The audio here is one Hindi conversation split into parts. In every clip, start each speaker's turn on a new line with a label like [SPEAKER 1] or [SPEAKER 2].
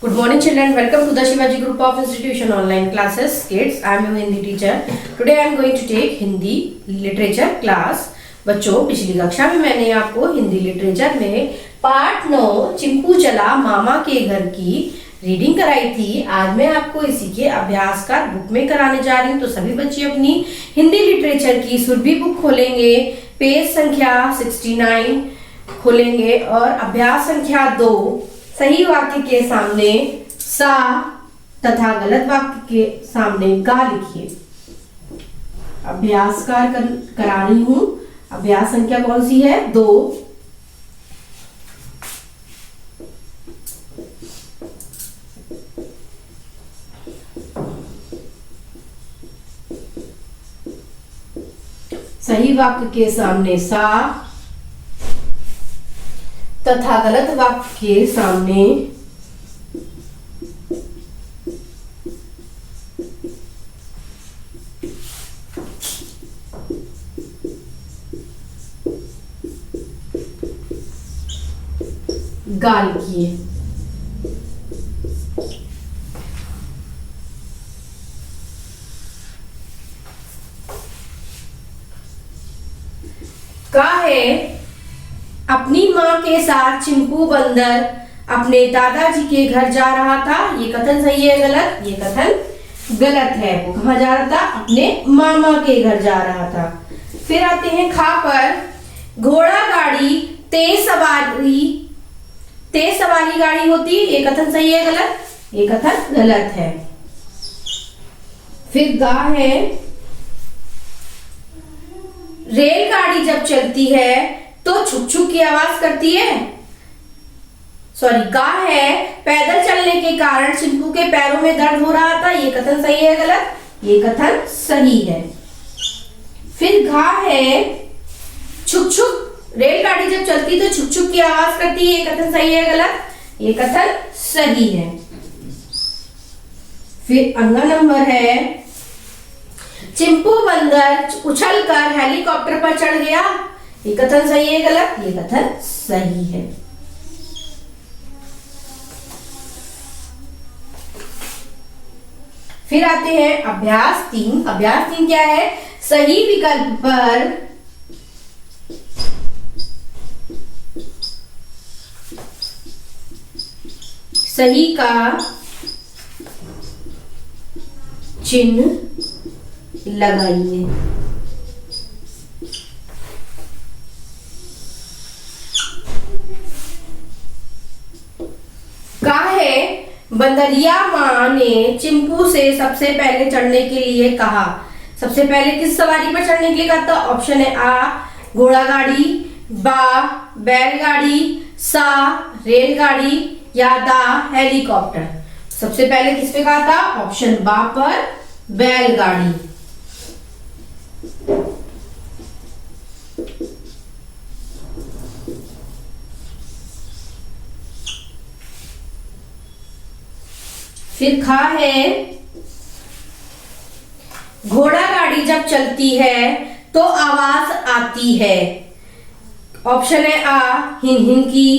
[SPEAKER 1] Good morning children, welcome to the Shivaji Group of Institution online classes. Kids, I am your Hindi teacher. Today I am going to take Hindi literature class. बच्चों, पिछली कक्षा में मैंने आपको हिंदी लिटरेचर में पार्ट 9 चिंपू चला मामा के घर की रीडिंग कराई थी। आज मैं आपको इसी के अभ्यास का बुक में कराने जा रही हूँ। तो सभी बच्चे अपनी हिंदी लिटरेचर की सुरभि बुक खोलेंगे, पेज संख्या 69 खोलेंगे और अभ्यास संख्या 2 सही वाक्य के सामने सा तथा गलत वाक्य के सामने गा लिखिए। अभ्यास करा रही हूं। अभ्यास संख्या कौन सी है? 2। सही वाक्य के सामने सा तथा गलत वाक्य के सामने गा लिखिए। का है अपनी माँ के साथ चिंपू बंदर अपने दादाजी के घर जा रहा था। ये कथन सही है गलत? ये कथन गलत है। वो कहाँ जा रहा था? अपने मामा के घर जा रहा था। फिर आते हैं खा पर। घोड़ा गाड़ी तेज सवारी गाड़ी होती। ये कथन सही है गलत? ये कथन गलत है। फिर गा है रेलगाड़ी जब चलती है तो छुक छुक की आवाज करती है। सॉरी, गा है पैदल चलने के कारण चिंपू के पैरों में दर्द हो रहा था। ये कथन सही है गलत? ये कथन सही है। फिर घा है छुक छुक रेलगाड़ी जब चलती तो छुक छुक की आवाज करती है। ये कथन सही है गलत? ये कथन सही है। फिर अगला नंबर है चिंपू बंदर उछलकर हेलीकॉप्टर पर चढ़ गया। ये कथन सही है गलत? ये कथन सही है। फिर आते हैं अभ्यास 3। अभ्यास 3 क्या है? सही विकल्प पर सही का चिन्ह लगाइए। का है बंदरिया माँ ने चिंपू से सबसे पहले चढ़ने के लिए कहा। सबसे पहले किस सवारी पर चढ़ने के लिए कहा था? ऑप्शन है आ घोड़ा गाड़ी, बा बैलगाड़ी, सा रेलगाड़ी या दा हेलीकॉप्टर। सबसे पहले किस पे कहा था? ऑप्शन बा पर बैलगाड़ी। फिर खा है घोड़ा गाड़ी जब चलती है तो आवाज आती है। ऑप्शन है आ हिन हिन की,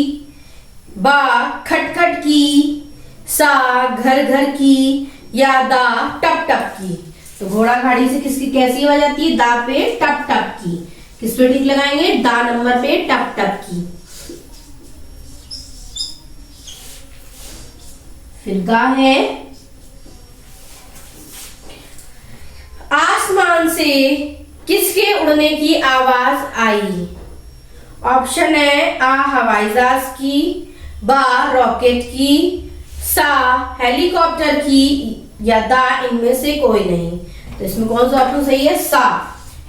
[SPEAKER 1] बा खटखट की, सा घर घर की या दा टप टप की। तो घोड़ा गाड़ी से किसकी कैसी आवाज आती है? दा पे टप टप की। किस पे टिक लगाएंगे? दा नंबर पे टप टप की। फिर गा है आसमान से किसके उड़ने की आवाज आई। ऑप्शन है आ हवाई जहाज की, बा रॉकेट की, सा हेलीकॉप्टर की या दा इनमें से कोई नहीं। तो इसमें कौन सा ऑप्शन सही है? सा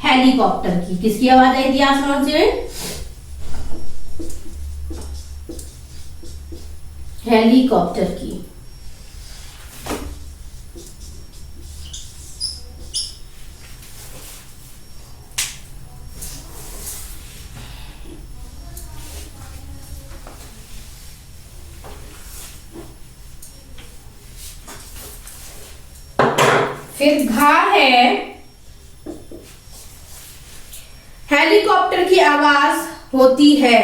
[SPEAKER 1] हेलीकॉप्टर की। किसकी आवाज आई थी आसमान से? हेलीकॉप्टर की। फिर घा है हेलीकॉप्टर की आवाज होती है।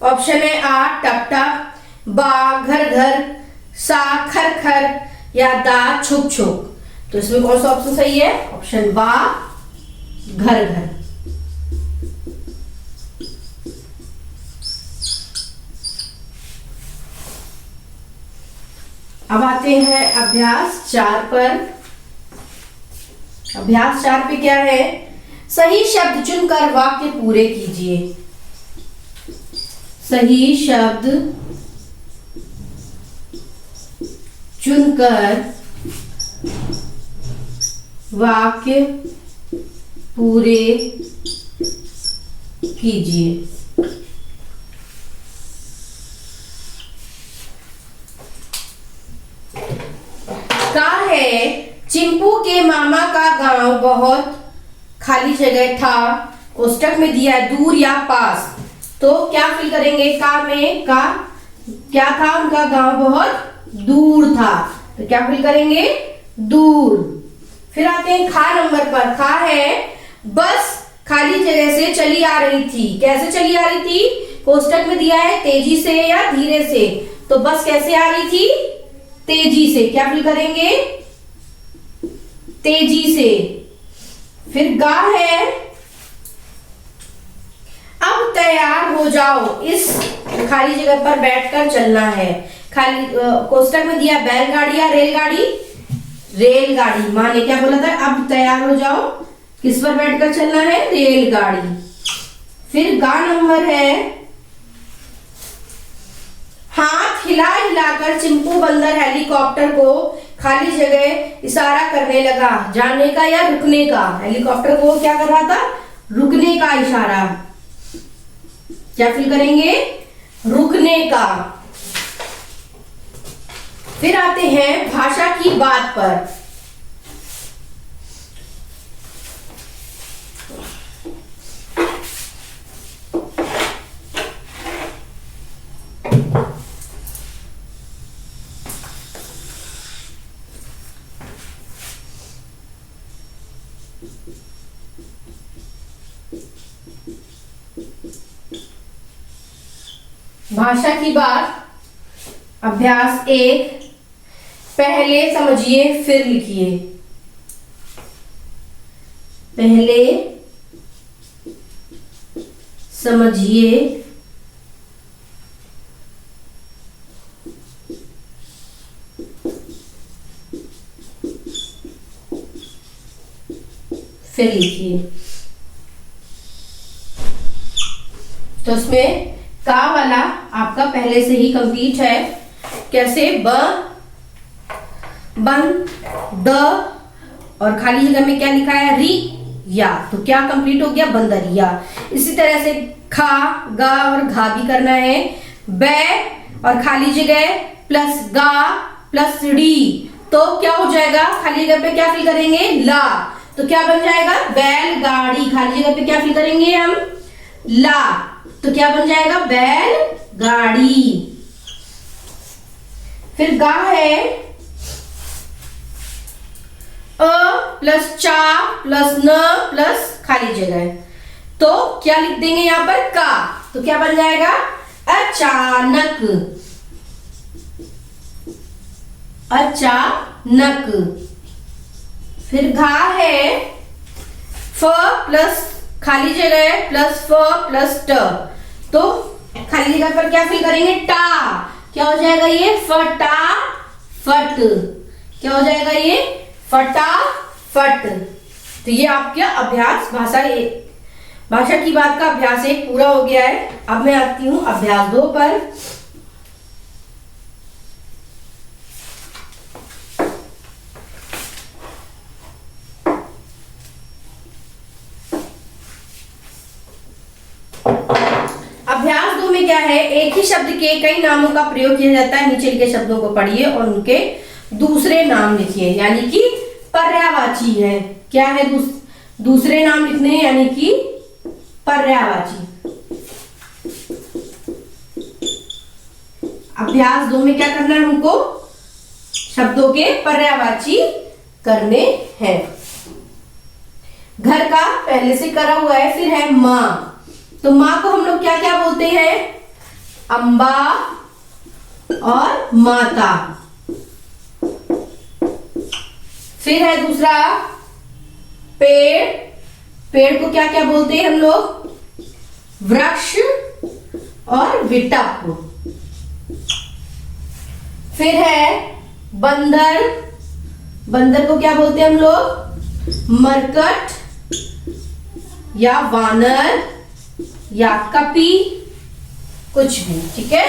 [SPEAKER 1] ऑप्शन है आ टप टप, बा घर घर, सा खर खर या दा छुक छुक। तो इसमें कौन सा ऑप्शन सही है? ऑप्शन बा घर घर। अब आते हैं अभ्यास 4 पर। अभ्यास 4 पे क्या है? सही शब्द चुनकर वाक्य पूरे कीजिए। सही शब्द चुनकर वाक्य पूरे कीजिए। का है चिंपू के मामा का गांव बहुत खाली जगह था, कोष्टक में दिया दूर या पास। तो क्या फिल करेंगे? का में का क्या था? उनका गांव बहुत दूर था, तो क्या फिल करेंगे? दूर। फिर आते हैं खा नंबर पर। खा है बस खाली जगह से चली आ रही थी। कैसे चली आ रही थी? कोष्टक में दिया है तेजी से या धीरे से, तो बस कैसे आ रही थी? तेजी से। क्या फिल करेंगे? तेजी से। फिर गा है अब तैयार हो जाओ, इस खाली जगह पर बैठकर चलना है। खाली कोष्टक में दिया बैलगाड़ी या रेलगाड़ी? रेलगाड़ी। माँ ने क्या बोला था? अब तैयार हो जाओ, किस पर बैठकर चलना है? रेलगाड़ी। फिर गा नंबर है हाथ हिला हिलाकर चिंपू बंदर हेलीकॉप्टर को खाली जगह इशारा करने लगा। जाने का या रुकने का? हेलीकॉप्टर को क्या कर रहा था? रुकने का इशारा। क्या फिल करेंगे? रुकने का। फिर आते हैं भाषा की बात पर। भाषा की बात अभ्यास 1। पहले समझिए फिर लिखिए। पहले समझिए फिर लिखिए। तो इसमें का वाला आपका पहले से ही कंप्लीट है। कैसे? ब बन द और खाली जगह में क्या लिखा है? री या। तो क्या कंप्लीट हो गया? बंदरिया। इसी तरह से खा गा और घा भी करना है। बै और खाली जगह प्लस गा प्लस डी, तो क्या हो जाएगा? खाली जगह पे क्या फिल करेंगे? ला। तो क्या बन जाएगा? बैलगाड़ी। खाली जगह पे क्या फिल करेंगे हम? ला। तो क्या बन जाएगा? बैलगाड़ी। फिर गा है अ प्लस चा प्लस न प्लस खाली जगह, तो क्या लिख देंगे यहां पर? का। तो क्या बन जाएगा? अचानक। अचानक। फिर घा है फ प्लस खाली जगह प्लस फ प्लस ट, तो खाली जगह पर क्या फिल करेंगे? टा। क्या हो जाएगा ये? फटा फट। क्या हो जाएगा ये? फटा फट। तो ये आपका अभ्यास भाषा की बात का अभ्यास 1 पूरा हो गया है। अब मैं आती हूं अभ्यास 2 पर। अभ्यास 2 में क्या है? एक ही शब्द के कई नामों का प्रयोग किया जाता है। नीचे लिखे शब्दों को पढ़िए और उनके दूसरे नाम लिखिए, यानी कि पर्यायवाची है। क्या है? दूसरे नाम लिखने हैं, यानी कि पर्यायवाची। अभ्यास 2 में क्या करना है हमको? शब्दों के पर्यायवाची करने हैं। घर का पहले से करा हुआ है। फिर है माँ, तो माँ को हम लोग क्या क्या बोलते हैं? अम्बा और माता। फिर है दूसरा पेड़, पेड़ को क्या क्या बोलते हैं हम लोग? वृक्ष और विटप। फिर है बंदर, बंदर को क्या बोलते हैं हम लोग? मरकट या वानर या कपी, कुछ भी, ठीक है।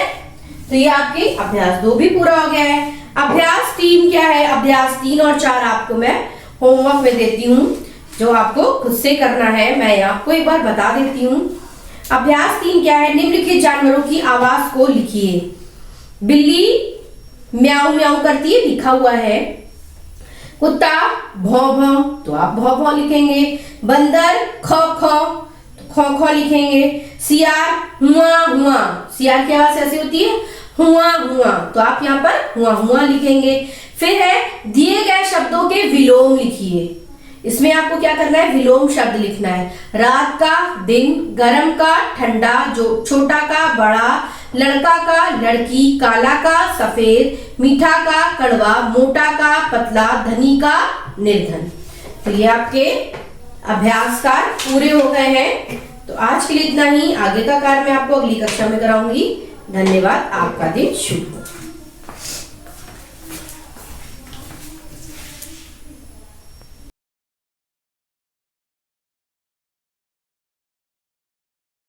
[SPEAKER 1] तो ये आपके अभ्यास 2 भी पूरा हो गया है। अभ्यास 3 क्या है? अभ्यास 3 और 4 आपको मैं होमवर्क में देती हूँ, जो आपको खुद से करना है। मैं आपको एक बार बता देती हूँ। अभ्यास 3 क्या है? निम्नलिखित जानवरों की आवाज को लिखिए। बिल्ली म्याऊ म्याऊ करती है, लिखा हुआ है। कुत्ता भौं भौं, तो आप भौं भौं लिखेंगे। बंदर खौ खौ, तो खौ खौ लिखेंगे। सियार हुआ हुआ, सियार की आवाज ऐसी होती है, हुआ हुआ, तो आप यहाँ पर हुआ हुआ लिखेंगे। फिर है दिए गए शब्दों के विलोम लिखिए। इसमें आपको क्या करना है? विलोम शब्द लिखना है। रात का, दिन, गर्म का, ठंडा, जो छोटा का, बड़ा, लड़का का, लड़की, काला का, सफेद, मीठा का, कड़वा, मोटा का, पतला, धनी का, निर्धन। तो ये आपके अभ्यास कार्य पूरे हो गए हैं। तो आज के लिए इतना ही। आगे का कार्य मैं आपको अगली कक्षा में कराऊंगी। धन्यवाद। आपका दिन शुभ हो।